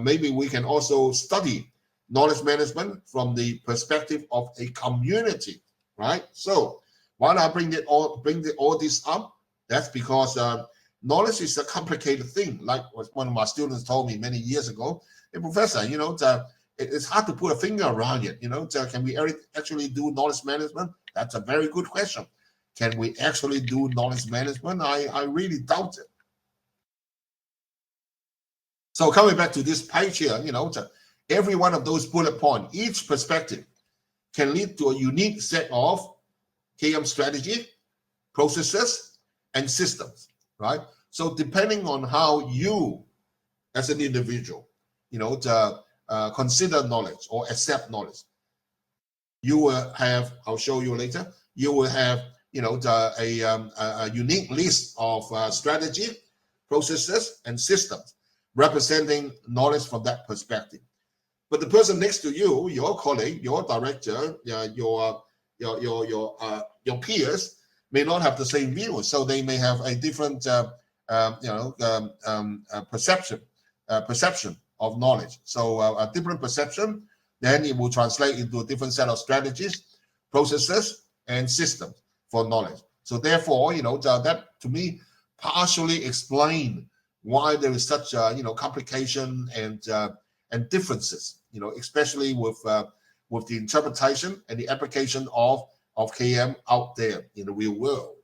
maybe we can also study knowledge management from the perspective of a community, right? So why do I bring all this up? That's because knowledge is a complicated thing. Like what one of my students told me many years ago, hey, Professor, it's hard to put a finger around it. Can we actually do knowledge management? That's a very good question. Can we actually do knowledge management? I really doubt it. So coming back to this page here, every one of those bullet points, each perspective can lead to a unique set of KM strategy, processes, and systems, right? So depending on how you, as an individual, consider knowledge or accept knowledge, you will have, I'll show you later, you will have, a unique list of strategy, processes, and systems representing knowledge from that perspective. But the person next to you, your colleague, your director, your peers, may not have the same view, so they may have a different perception of knowledge. So a different perception, then it will translate into a different set of strategies, processes, and systems for knowledge. So therefore, that to me partially explain why there is such complication and differences, especially with the interpretation and the application of KM out there in the real world.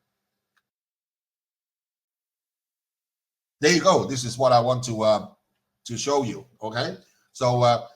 There you go. This is what I want to show you. Okay, so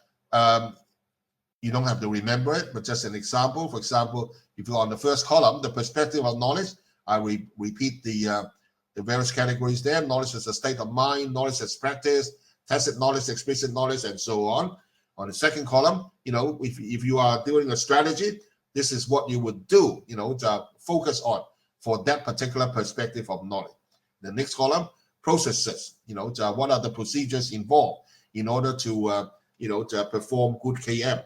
you don't have to remember it, but just an example. For example, if you're on the first column, the perspective of knowledge, I repeat the various categories there. Knowledge is a state of mind, knowledge is practice, tacit knowledge, explicit knowledge, and so on. On the second column, if you are doing a strategy, this is what you would do, to focus on for that particular perspective of knowledge. The next column, processes, what are the procedures involved in order to, to perform good KM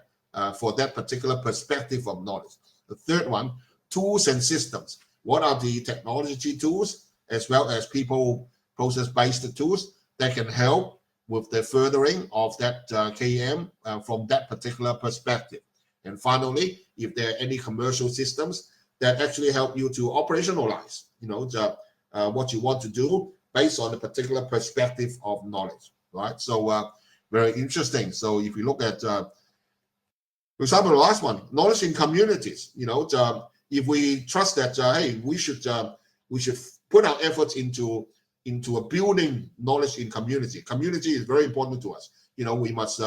for that particular perspective of knowledge. The third one, tools and systems. What are the technology tools as well as people process-based tools that can help with the furthering of that KM from that particular perspective. And finally, if there are any commercial systems that actually help you to operationalize, what you want to do based on the particular perspective of knowledge, right? So very interesting. So if you look at, for example, the last one, knowledge in communities, if we trust that, hey, we should put our efforts into a building knowledge in community. Community is very important to us. We must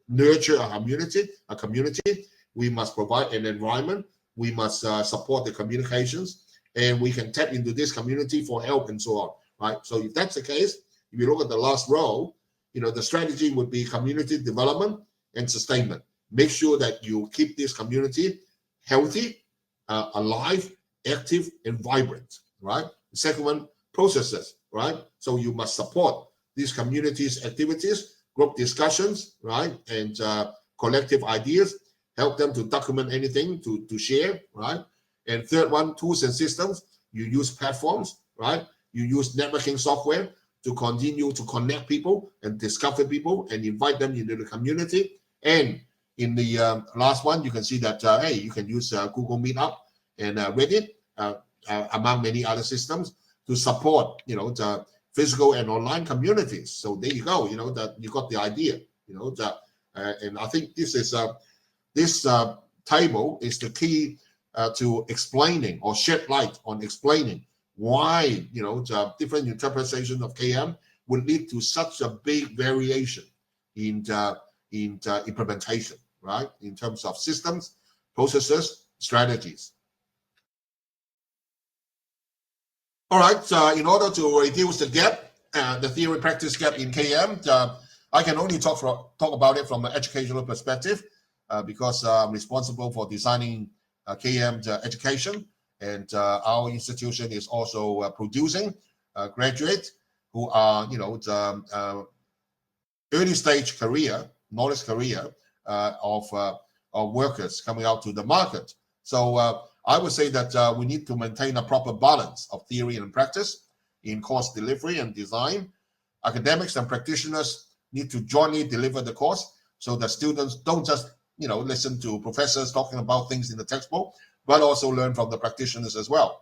nurture a community. We must provide an environment. We must support the communications, and we can tap into this community for help and so on, right? So if that's the case, if you look at the last row, the strategy would be community development and sustainment. Make sure that you keep this community healthy, alive, active, and vibrant, right? The second one, processes, right? So you must support these communities' activities, group discussions, right? And collective ideas, help them to document anything to share, right? And third one, tools and systems. You use platforms, right? You use networking software to continue to connect people and discover people and invite them into the community. And in the last one, you can see that, hey, you can use Google Meetup and Reddit, among many other systems to support, the physical and online communities. So there you go, that you got the idea, and I think this is this table is the key to explaining or shed light on explaining why, the different interpretation of KM would lead to such a big variation in implementation, right? In terms of systems, processes, strategies. All right, in order to reduce the gap, the theory-practice gap in KM, I can only talk about it from an educational perspective because I'm responsible for designing KM education, and our institution is also producing graduates who are, early stage career, knowledge career of workers coming out to the market. So I would say that we need to maintain a proper balance of theory and practice in course delivery and design. Academics and practitioners need to jointly deliver the course so that students don't just, listen to professors talking about things in the textbook, but also learn from the practitioners as well.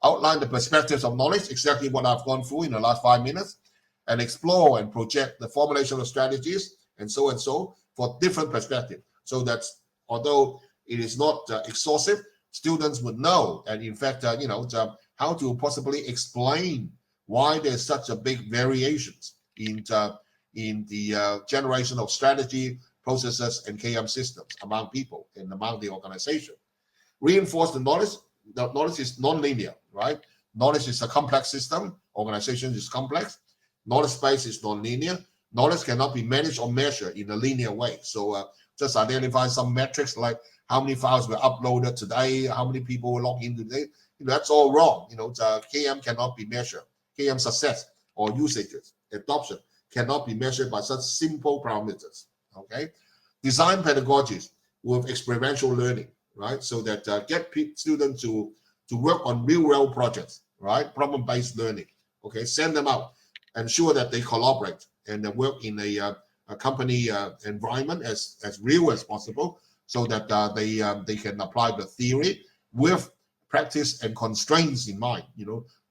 Outline the perspectives of knowledge, exactly what I've gone through in the last 5 minutes, and explore and project the formulation of strategies and so for different perspectives. So that although it is not exhaustive, students would know, and in fact, how to possibly explain why there's such a big variations in the generation of strategy, processes, and KM systems among people and among the organization. Reinforce the knowledge. The knowledge is non-linear, right? Knowledge is a complex system. Organization is complex. Knowledge space is non-linear. Knowledge cannot be managed or measured in a linear way. So just identify some metrics like how many files were uploaded today, how many people were logged in today. That's all wrong. KM cannot be measured. KM success or usages, adoption cannot be measured by such simple parameters. Okay, design pedagogies with experiential learning, right? So that get students to work on real-world projects, right? Problem-based learning. Okay, send them out, ensure that they collaborate and work in a company environment as real as possible, so that they can apply the theory with practice and constraints in mind.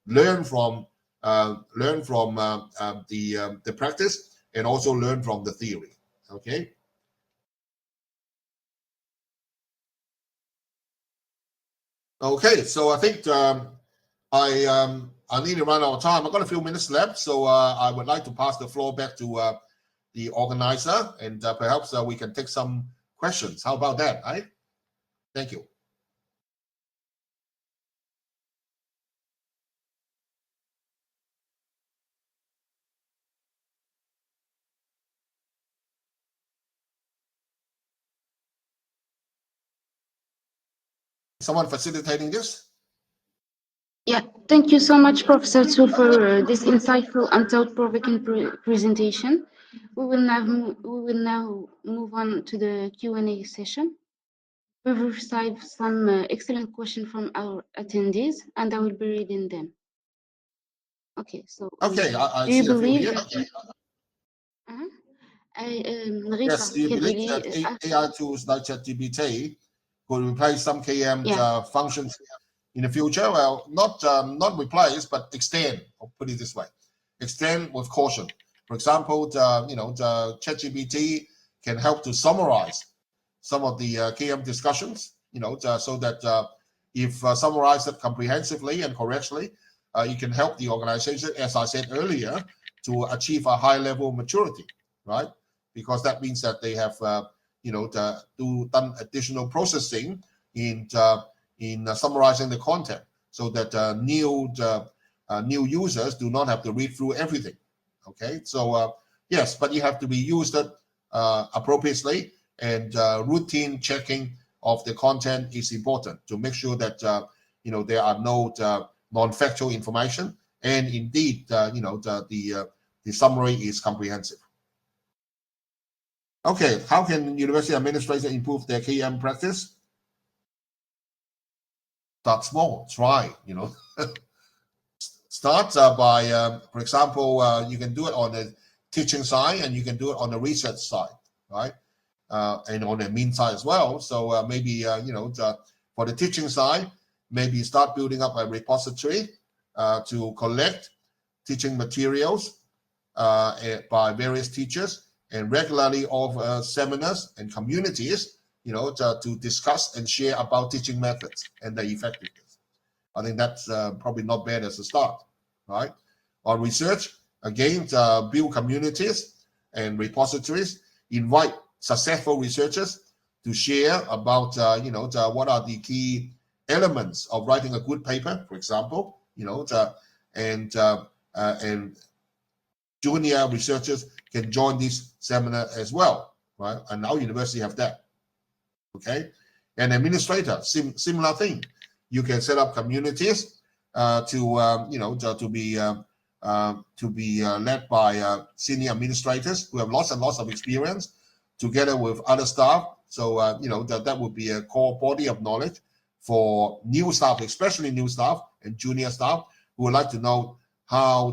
Learn from the practice and also learn from the theory. Okay. Okay, so I think I need to run out of time. I've got a few minutes left, so I would like to pass the floor back to the organizer, and perhaps we can take some questions. How about that, right? Thank you. Someone facilitating this? Yeah, thank you so much, Professor Tsui, for this insightful and thought-provoking presentation. We will now move on to the Q&A session. We've received some excellent questions from our attendees, and I will be reading them. Okay, so Okay, I do you see a few believe? here. Yes, do you believe that AI tools like ChatGPT could replace some KM's functions in the future? Well, not replace, but extend. I'll put it this way: extend with caution. For example, the ChatGPT can help to summarize some of the KM discussions. So that if summarized it comprehensively and correctly, it can help the organization, as I said earlier, to achieve a high level of maturity, right? Because that means that they have, done additional processing in summarizing the content, so that new users do not have to read through everything. Okay, so yes, but you have to be used appropriately, and routine checking of the content is important to make sure that there are no non-factual information, and indeed the summary is comprehensive. Okay, how can university administrators improve their KM practice? Start small, try, Start by, for example, you can do it on the teaching side, and you can do it on the research side, right? And on the admin side as well. So maybe, for the teaching side, maybe start building up a repository to collect teaching materials by various teachers, and regularly offer seminars and communities, to discuss and share about teaching methods and their effectiveness. I think that's probably not bad as a start, right? On research, again, build communities and repositories, invite successful researchers to share about, what are the key elements of writing a good paper, for example, and junior researchers can join this seminar as well, right? And our university have that. Okay, and administrator, similar thing. You can set up communities to be led by senior administrators who have lots and lots of experience, together with other staff. So that would be a core body of knowledge for new staff, especially new staff and junior staff who would like to know how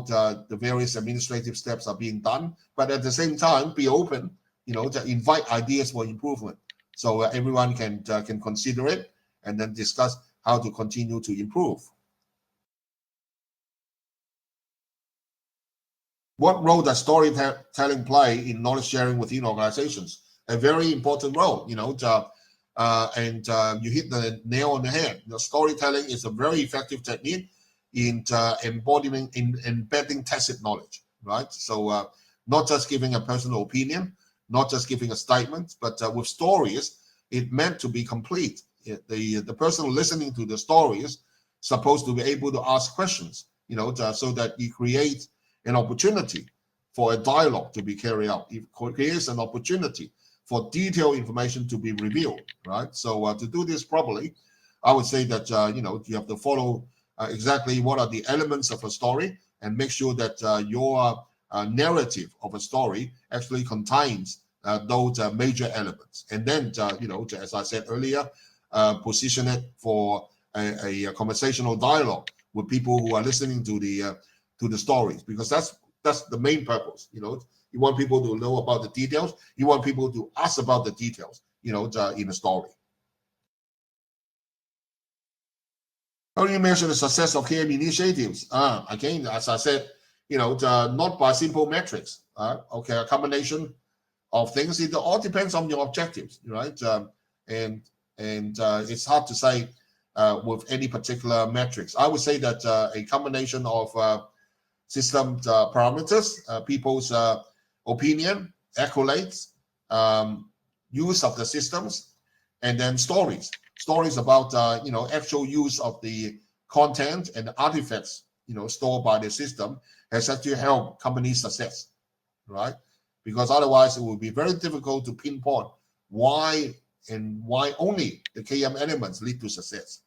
the various administrative steps are being done, but at the same time be open, to invite ideas for improvement, so everyone can consider it and then discuss how to continue to improve. What role does storytelling play in knowledge sharing within organizations? A very important role, and you hit the nail on the head. Storytelling is a very effective technique in embedding tacit knowledge, right? So not just giving a personal opinion, not just giving a statement, but with stories, it meant to be complete. The person listening to the stories supposed to be able to ask questions, so that you create an opportunity for a dialogue to be carried out. It creates an opportunity for detailed information to be revealed, right? So to do this properly, I would say that you have to follow exactly what are the elements of a story, and make sure that your narrative of a story actually contains those major elements. And then, as I said earlier, position it for a conversational dialogue with people who are listening to the stories, because that's the main purpose. You want people to know about the details. You want people to ask about the details, in the story. How do you measure the success of KM initiatives? Again, as I said, not by simple metrics. Okay, a combination of things. It all depends on your objectives, right? And it's hard to say with any particular metrics. I would say that a combination of system parameters, people's opinion, accolades, use of the systems, and then stories about actual use of the content and the artifacts stored by the system has actually helped companies' success, right? Because otherwise it would be very difficult to pinpoint why only the KM elements lead to success.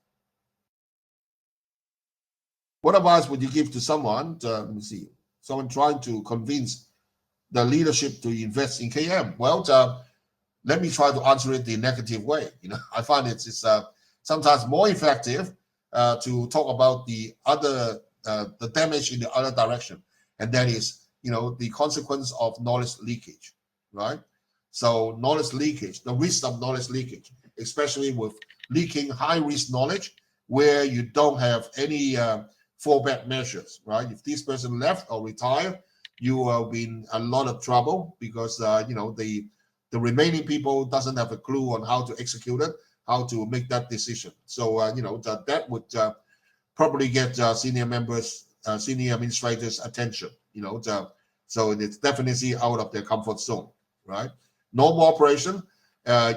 What advice would you give to someone? Let me see. Someone trying to convince the leadership to invest in KM. Well, let me try to answer it the negative way. I find it's sometimes more effective to talk about the damage in the other direction, and that is the consequence of knowledge leakage, right? So knowledge leakage, the risk of knowledge leakage, especially with leaking high risk knowledge where you don't have any fallback measures, right? If this person left or retired, you will be in a lot of trouble because the remaining people doesn't have a clue on how to execute it, how to make that decision. So that would probably get senior administrators' attention. So it's definitely out of their comfort zone, right? Normal operation,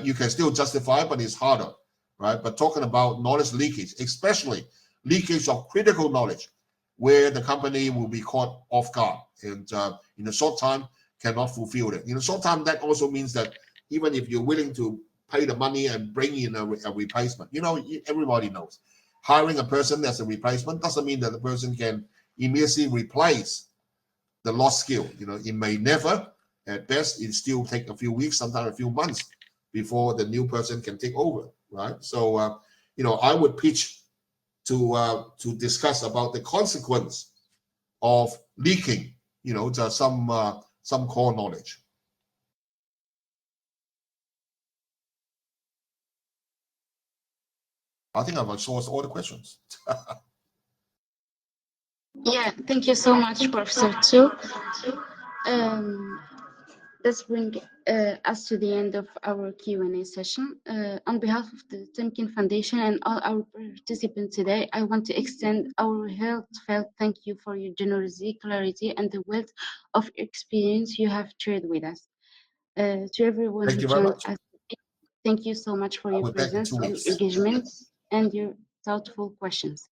you can still justify, but it's harder, right? But talking about knowledge leakage, especially leakage of critical knowledge, where the company will be caught off guard and in a short time cannot fulfill it. In a short time, that also means that even if you're willing to pay the money and bring in a replacement, everybody knows hiring a person as a replacement doesn't mean that the person can immediately replace the lost skill. It may never. At best, it still take a few weeks, sometimes a few months before the new person can take over, right? So, I would pitch to discuss about the consequence of leaking, to some core knowledge. I think I've exhausted all the questions. Yeah, thank you so much, Professor Tsui. Let's bring us to the end of our Q&A session. On behalf of the Temkin Foundation and all our participants today, I want to extend our heartfelt thank you for your generosity, clarity, and the wealth of experience you have shared with us. To everyone Thank who you very joined much. us, thank you so much for I'll your be back in presence, 2 your weeks. engagement, and your thoughtful questions.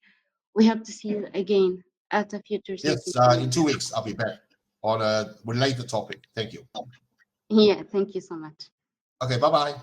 We hope to see you again at a future Yes, session. in 2 weeks, I'll be back on a related topic. Thank you. Yeah, thank you so much. Okay, bye-bye.